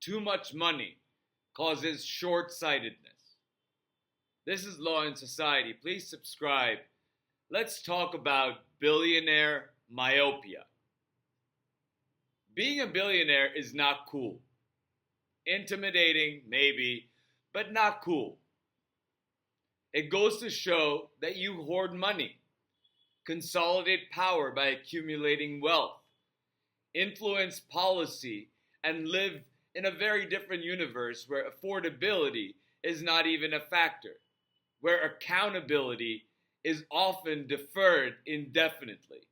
Too much money causes short-sightedness. This is Law and Society. Please subscribe. Let's talk about billionaire myopia. Being a billionaire is not cool. Intimidating, maybe, but not cool. It goes to show that you hoard money, consolidate power by accumulating wealth, influence policy, and live in a very different universe where affordability is not even a factor, where accountability is often deferred indefinitely.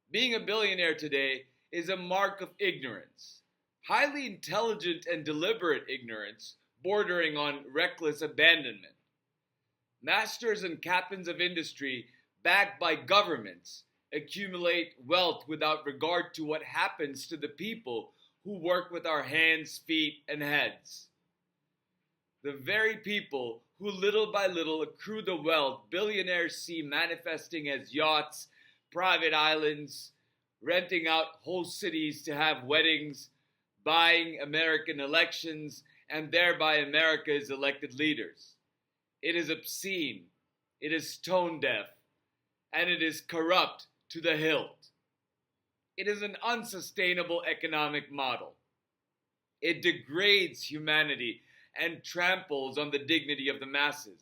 Being a billionaire today is a mark of ignorance, highly intelligent and deliberate ignorance, bordering on reckless abandonment. Masters and captains of industry, backed by governments, accumulate wealth without regard to what happens to the people who work with our hands, feet, and heads. The very people who little by little accrue the wealth billionaires see manifesting as yachts, private islands, renting out whole cities to have weddings, buying American elections, and thereby America's elected leaders. It is obscene, it is tone deaf, and it is corrupt to the hilt. It is an unsustainable economic model. It degrades humanity and tramples on the dignity of the masses,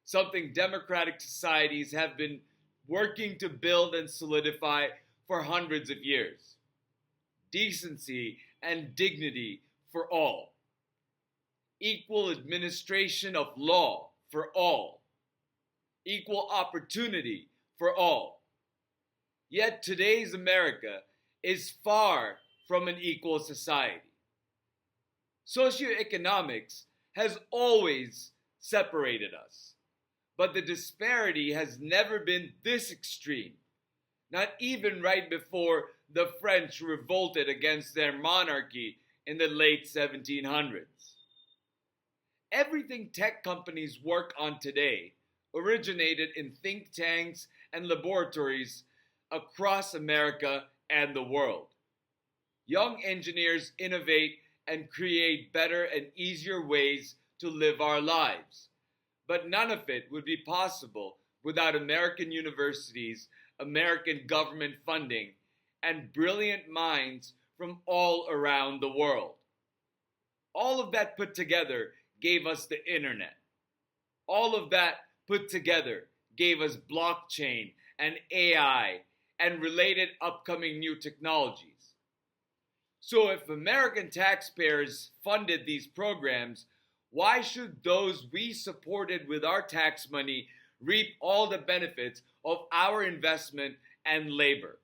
something democratic societies have been working to build and solidify for hundreds of years. Decency and dignity for all. Equal administration of law for all. Equal opportunity for all. Yet today's America is far from an equal society. Socioeconomics has always separated us, but the disparity has never been this extreme, not even right before the French revolted against their monarchy in the late 1700s. Everything tech companies work on today originated in think tanks and laboratories across America and the world. Young engineers innovate and create better and easier ways to live our lives. But none of it would be possible without American universities, American government funding, and brilliant minds from all around the world. All of that put together gave us the internet. All of that put together gave us blockchain and AI and related upcoming new technologies. So if American taxpayers funded these programs, why should those we supported with our tax money reap all the benefits of our investment and labor?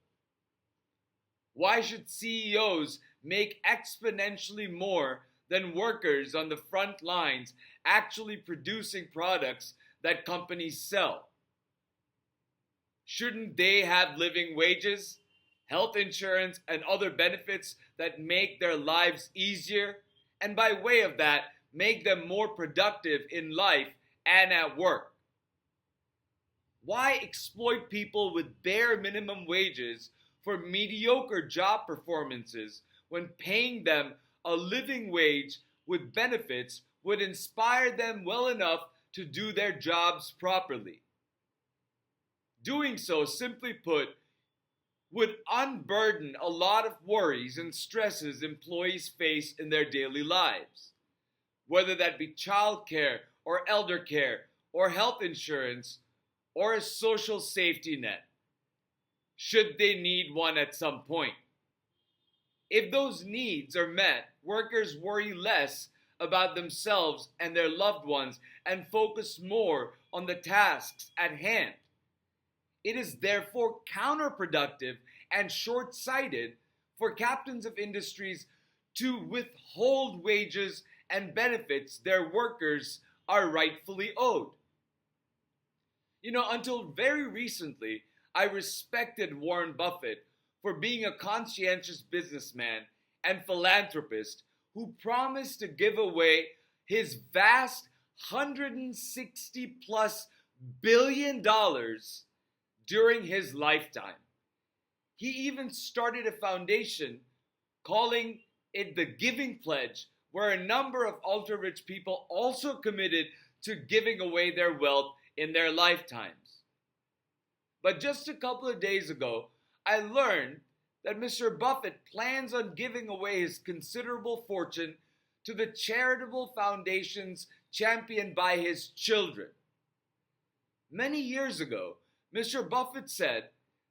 Why should CEOs make exponentially more than workers on the front lines actually producing products that companies sell? Shouldn't they have living wages, health insurance, and other benefits that make their lives easier, and by way of that, make them more productive in life and at work? Why exploit people with bare minimum wages for mediocre job performances when paying them a living wage with benefits would inspire them well enough to do their jobs properly? Doing so, simply put, would unburden a lot of worries and stresses employees face in their daily lives, whether that be childcare or elder care or health insurance or a social safety net, should they need one at some point. If those needs are met, workers worry less about themselves and their loved ones and focus more on the tasks at hand. It is therefore counterproductive and short-sighted for captains of industries to withhold wages and benefits their workers are rightfully owed. Until very recently, I respected Warren Buffett for being a conscientious businessman and philanthropist who promised to give away his vast $160 plus billion during his lifetime. He even started a foundation calling the Giving Pledge, where a number of ultra-rich people also committed to giving away their wealth in their lifetimes. But just a couple of days ago, I learned that Mr. Buffett plans on giving away his considerable fortune to the charitable foundations championed by his children. Many years ago, Mr. Buffett said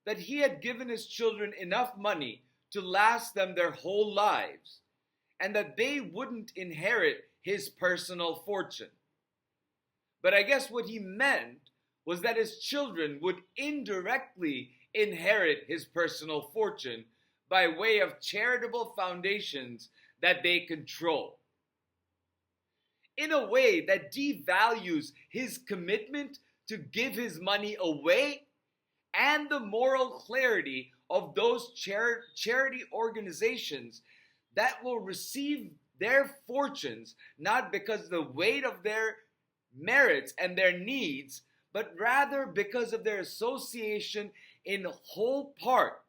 that he had given his children enough money to last them their whole lives, and that they wouldn't inherit his personal fortune. But I guess what he meant was that his children would indirectly inherit his personal fortune by way of charitable foundations that they control. In a way that devalues his commitment to give his money away and the moral clarity of those charity organizations that will receive their fortunes not because of the weight of their merits and their needs, but rather because of their association in whole part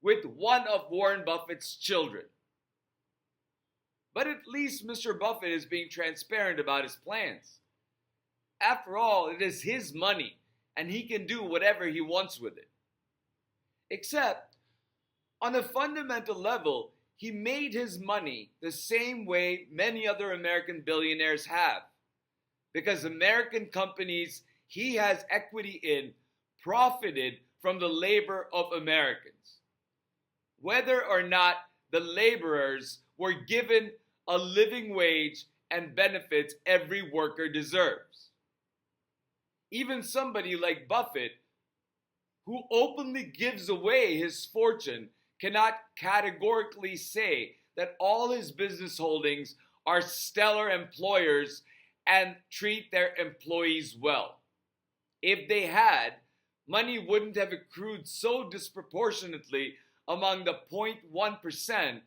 with one of Warren Buffett's children. But at least Mr. Buffett is being transparent about his plans. After all, it is his money, and he can do whatever he wants with it. Except, on a fundamental level, he made his money the same way many other American billionaires have. Because American companies he has equity in profited from the labor of Americans, whether or not the laborers were given a living wage and benefits every worker deserves. Even somebody like Buffett, who openly gives away his fortune, cannot categorically say that all his business holdings are stellar employers and treat their employees well. If they had, money wouldn't have accrued so disproportionately among the 0.1%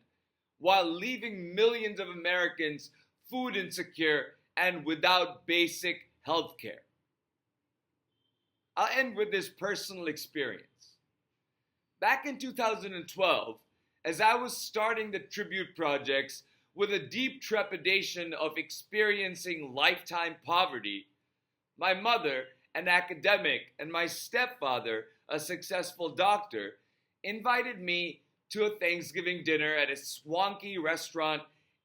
while leaving millions of Americans food insecure and without basic health care. I'll end with this personal experience. Back in 2012, as I was starting the tribute projects with a deep trepidation of experiencing lifetime poverty, my mother, an academic, and my stepfather, a successful doctor, invited me to a Thanksgiving dinner at a swanky restaurant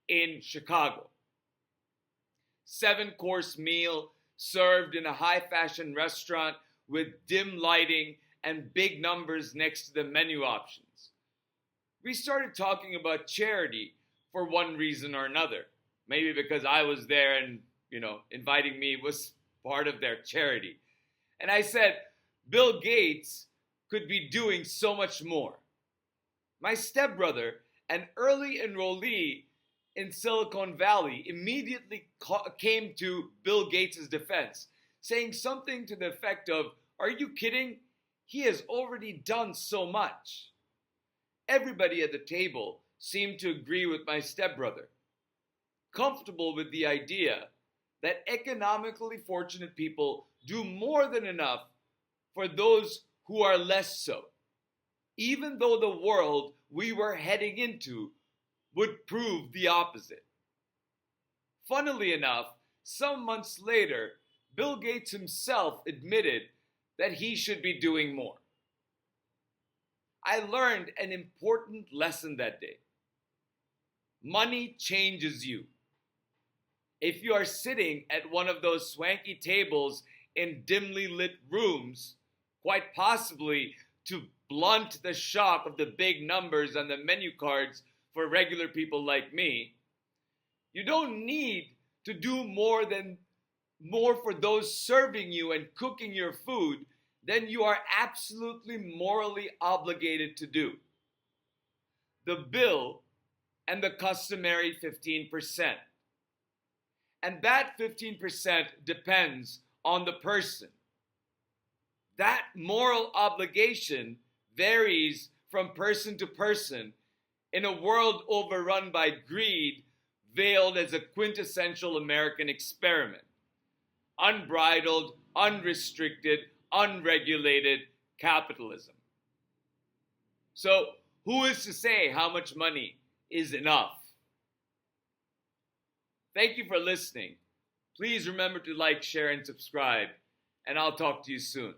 in Chicago. 7-course meal served in a high-fashion restaurant with dim lighting and big numbers next to the menu options. We started talking about charity for one reason or another. Maybe because I was there and, inviting me was part of their charity. And I said, Bill Gates could be doing so much more. My stepbrother, an early enrollee in Silicon Valley, immediately came to Bill Gates' defense, saying something to the effect of, "Are you kidding? He has already done so much." Everybody at the table seemed to agree with my stepbrother, comfortable with the idea that economically fortunate people do more than enough for those who are less so, even though the world we were heading into would prove the opposite. Funnily enough, some months later, Bill Gates himself admitted that he should be doing more. I learned an important lesson that day. Money changes you. If you are sitting at one of those swanky tables in dimly lit rooms, quite possibly to blunt the shock of the big numbers on the menu cards for regular people like me, you don't need to do more for those serving you and cooking your food than you are absolutely morally obligated to do. The bill and the customary 15%. And that 15% depends on the person. That moral obligation varies from person to person in a world overrun by greed, veiled as a quintessential American experiment. Unbridled, unrestricted, unregulated capitalism. So, who is to say how much money is enough. Thank you for listening. Please remember to like, share, and subscribe, and I'll talk to you soon.